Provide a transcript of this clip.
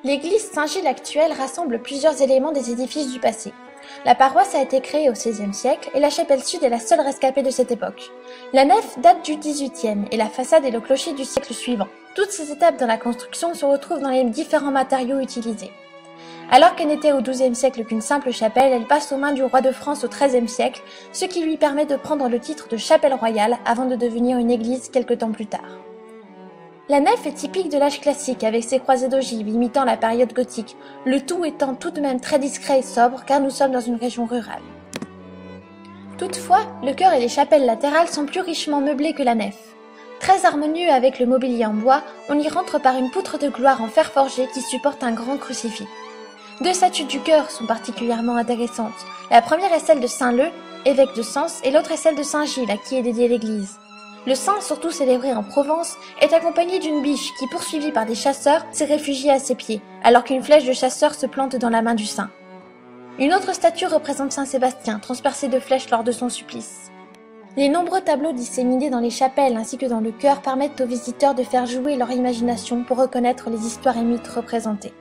L'église Saint-Gilles actuelle rassemble plusieurs éléments des édifices du passé. La paroisse a été créée au XVIe siècle et la chapelle sud est la seule rescapée de cette époque. La nef date du XVIIIe et la façade et le clocher du siècle suivant. Toutes ces étapes dans la construction se retrouvent dans les différents matériaux utilisés. Alors qu'elle n'était au XIIe siècle qu'une simple chapelle, elle passe aux mains du roi de France au XIIIe siècle, ce qui lui permet de prendre le titre de chapelle royale avant de devenir une église quelque temps plus tard. La nef est typique de l'âge classique avec ses croisées d'ogives imitant la période gothique, le tout étant tout de même très discret et sobre car nous sommes dans une région rurale. Toutefois, le chœur et les chapelles latérales sont plus richement meublés que la nef. Très harmonieux avec le mobilier en bois, on y rentre par une poutre de gloire en fer forgé qui supporte un grand crucifix. Deux statues du chœur sont particulièrement intéressantes. La première est celle de Saint Leu, évêque de Sens, et l'autre est celle de Saint Gilles, à qui est dédiée l'église. Le saint, surtout célébré en Provence, est accompagné d'une biche qui, poursuivie par des chasseurs, s'est réfugiée à ses pieds, alors qu'une flèche de chasseur se plante dans la main du saint. Une autre statue représente Saint Sébastien, transpercé de flèches lors de son supplice. Les nombreux tableaux disséminés dans les chapelles ainsi que dans le chœur permettent aux visiteurs de faire jouer leur imagination pour reconnaître les histoires et mythes représentés.